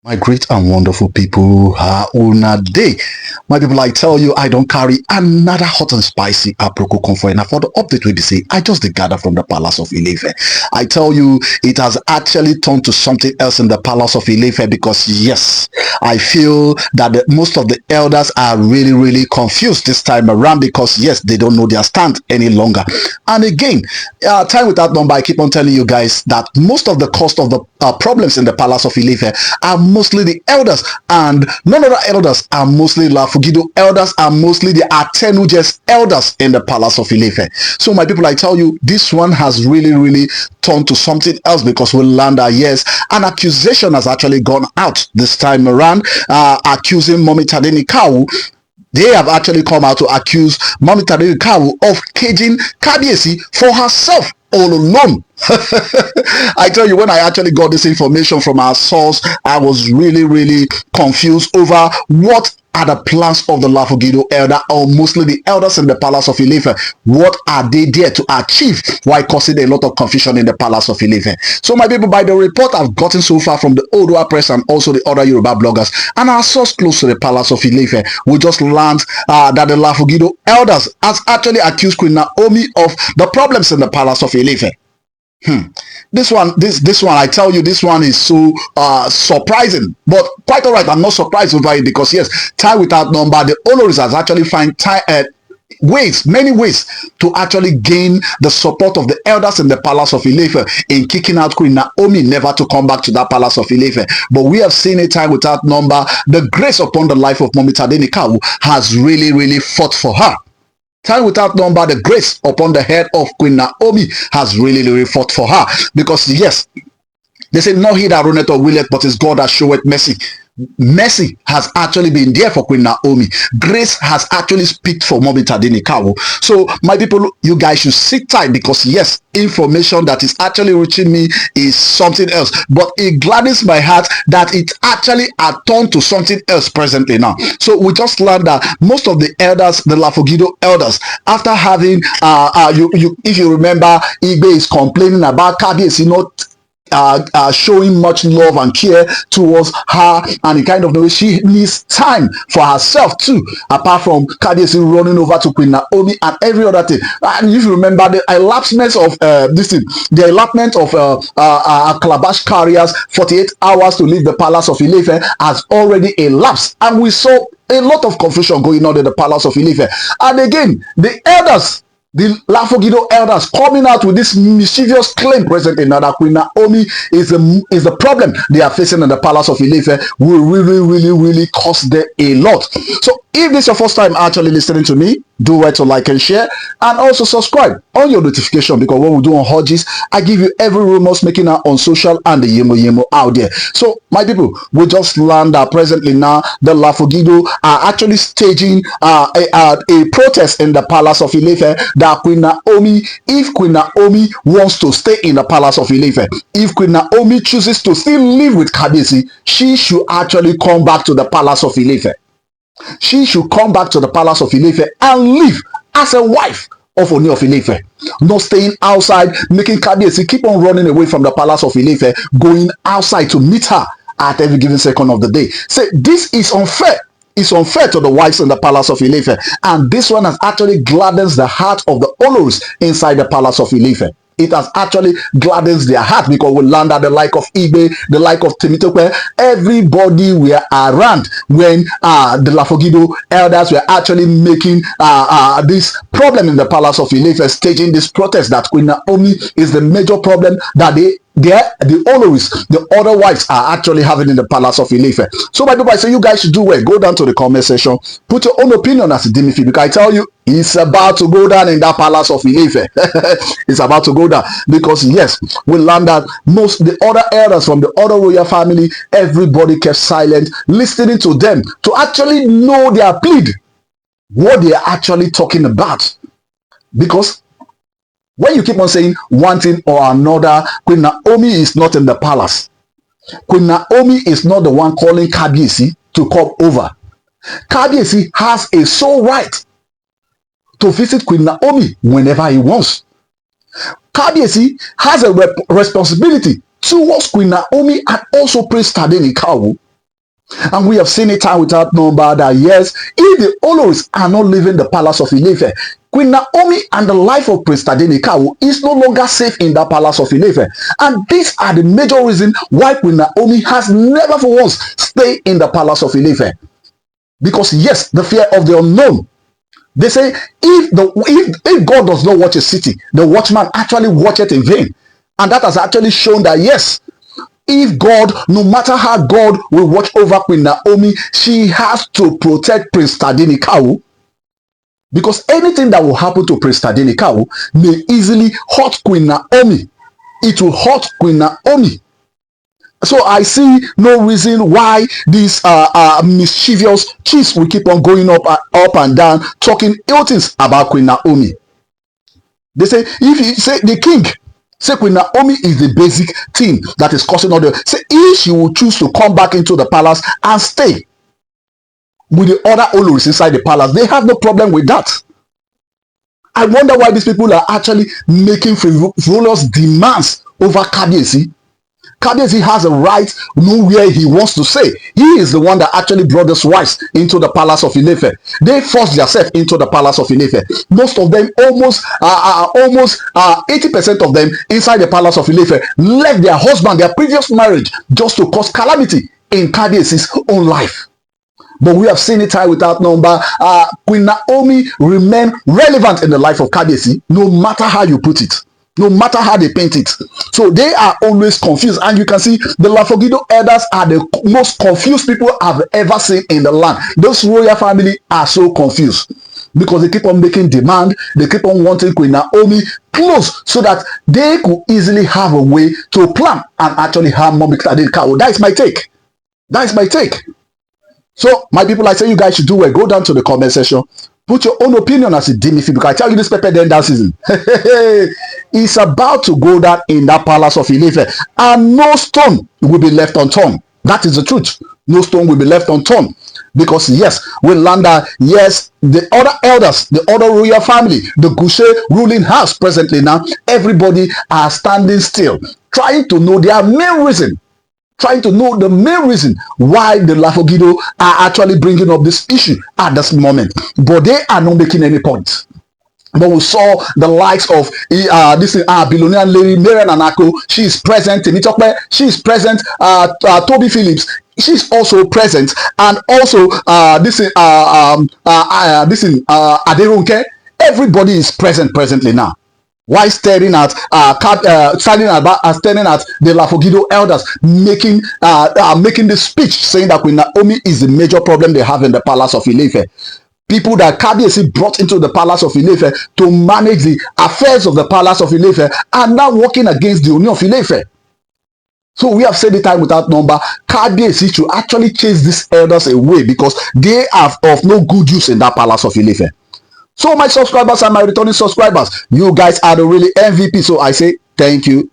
My great and wonderful people, una day. My people, I tell you, I don't carry another hot and spicy aproko comfort. And for the update we say, I just gather from the palace of Ile Ife. I tell you, it has actually turned to something else in the palace of Ile Ife because yes, I feel that most of the elders are really confused this time around because yes, they don't know their stand any longer. And again, time without number, I keep on telling you guys that most of the cost of the problems in the palace of Ile Ife are mostly the elders, and none of the elders are mostly Lafogido elders, are mostly the Atenujes elders in the palace of Ile Ife. So my people, I tell you, this one has really turned to something else because we learned that yes, an accusation has actually gone out this time around, accusing Mommy Tadenikawu. They have actually come out to accuse Mommy Tadenikawu of caging Kabiesi for herself all alone. I tell you, when I actually got this information from our source, I was really confused over what are the plans of the Lafogido elder, or mostly the elders in the palace of Ile Ife. What are they there to achieve? Why causing a lot of confusion in the palace of Ile Ife? So my people, by the report I've gotten so far from the Odua press and also the other Yoruba bloggers and our source close to the palace of Ile Ife, we just learned that the Lafogido elders has actually accused Queen Naomi of the problems in the palace of Ile Ife. This one, I tell you, this one is so surprising, but quite all right. I'm not surprised over it because yes, time without number, the Oloris has actually find time many ways to actually gain the support of the elders in the palace of Ile Ife in kicking out Queen Naomi never to come back to that palace of Ile Ife. But we have seen a time without number, the grace upon the life of Mommy Tadenikawu has really fought for her. Time without number, the grace upon the head of Queen Naomi has really fought for her. Because yes, they say not he that runneth or willeth, but it's God that showeth mercy. Mercy has actually been there for Queen Naomi. Grace has actually speak for Mommy Tadenikawu. So my people, you guys should sit tight because yes, information that is actually reaching me is something else. But it gladdens my heart that it actually turned to something else presently now. So we just learned that most of the elders, the Lafogido elders, after having if you remember, Igbe is complaining about Kabiyesi not showing much love and care towards her, and the kind of the way she needs time for herself too, apart from Kabiyesi running over to Queen Naomi and every other thing. And if you remember, the elapsement of the elapsement of Calabash carriers 48 hours to leave the palace of Ile Ife has already elapsed, and we saw a lot of confusion going on in the palace of Ile Ife. And again, the elders, the Lafogido elders coming out with this mischievous claim presently now that Queen Naomi is the problem they are facing in the palace of Ile Ife will really cost them a lot. So if this is your first time actually listening to me, do well to like and share, and also subscribe on your notification, because what we do on Hodges, I give you every rumors making out on social and the yemo out there. So my people, we just learned that presently now the Lafogido are actually staging a protest in the palace of Ile Ife that Queen Naomi, if Queen Naomi wants to stay in the palace of Ile Ife, if Queen Naomi chooses to still live with Kabiyesi, she should actually come back to the palace of Ile Ife. She should come back to the palace of Ile Ife and live as a wife of Ooni of Ile Ife, not staying outside, making Kabiyesi keep on running away from the palace of Ile Ife, going outside to meet her at every given second of the day. Say this is unfair. It's unfair to the wives in the palace of Ile Ife, and this one has actually gladdens the heart of the Oloris inside the palace of Ile Ife. It has actually gladdens their heart because we learned that the like of Igbe, the like of Temitope, everybody were around when the Lafogido elders were actually making this problem in the palace of Ile Ife, staging this protest that Queen Naomi is the major problem that the Oloris, the other wives are actually having in the palace of Ile Ife. So my people, I say you guys should do well. Go down to the comment section, put your own opinion as a Dimifi, because I tell you, it's about to go down in that palace of Ile Ife. It's about to go down because yes, we learned that most the other elders from the other royal family, everybody kept silent, listening to them to actually know their plead, what they are actually talking about. Because when you keep on saying one thing or another, Queen Naomi is not in the palace. Queen Naomi is not the one calling Kabiyesi to come over. Kabiyesi has a sole right to visit Queen Naomi whenever he wants. Kabiyesi has a responsibility towards Queen Naomi and also Prince Tadenikawu And we have seen it time without number that yes, if the Oloris are not leaving the palace of Ile Ife, Queen Naomi and the life of Prince Tadenikawo is no longer safe in that palace of Ile Ife. And these are the major reasons why Queen Naomi has never for once stayed in the palace of Ile Ife. Because yes, the fear of the unknown. They say if God does not watch a city, the watchman actually watch it in vain. And that has actually shown that yes, if God, no matter how God will watch over Queen Naomi, she has to protect Prince Tadenikawo. Because anything that will happen to Prince Tadenikawo may easily hurt Queen Naomi. It will hurt Queen Naomi. So I see no reason why these mischievous chiefs will keep on going up and down, talking ill things about Queen Naomi. They say, if you say the king, say Queen Naomi is the basic thing that is causing all the... Say if she will choose to come back into the palace and stay with the other Oloris inside the palace, they have no problem with that. I wonder why these people are actually making frivolous demands over Kabiyesi. Kabiyesi has a right to know where he wants to stay. He is the one that actually brought these wives into the palace of Ile Ife. They forced themselves into the palace of Ile Ife. Most of them, almost 80% of them inside the palace of Ile Ife left their husband, their previous marriage, just to cause calamity in Kabiyesi's own life. But we have seen it time without number. Queen Naomi remain relevant in the life of Kabiyesi, no matter how you put it. No matter how they paint it. So they are always confused. And you can see the Lafogido elders are the most confused people I've ever seen in the land. Those royal family are so confused. Because they keep on making demand. They keep on wanting Queen Naomi close so that they could easily have a way to plan and actually harm Momi Tadenikawo. That is my take. That is my take. So, my people, I say you guys should do well. Go down to the comment section. Put your own opinion as a deem because I tell you this pepper then down season. It's about to go down in that palace of Ile Ife. And no stone will be left unturned. That is the truth. No stone will be left unturned. Because yes, with Landa, yes, the other elders, the other royal family, the Gushe ruling house presently now, everybody are standing still, trying to know their main reason. Trying to know the main reason why the Lafogido are actually bringing up this issue at this moment. But they are not making any point. But we saw the likes of this billionaire lady, Marian Anako. She is present. Temitope, she is present. Toby Phillips, she's also present. And also Aderonke. Everybody is present presently now. Why staring at staring at the Lafogido elders making this speech saying that Queen Naomi is the major problem they have in the palace of Ile Ife. People that Kabiyesi brought into the palace of Ile Ife to manage the affairs of the palace of Ile Ife are now working against the ooni of Ile Ife. So we have said it time without number. Kabiyesi should actually chase these elders away because they are of no good use in that palace of Ile Ife. So my subscribers and my returning subscribers, you guys are the really MVP. So I say thank you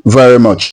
very much.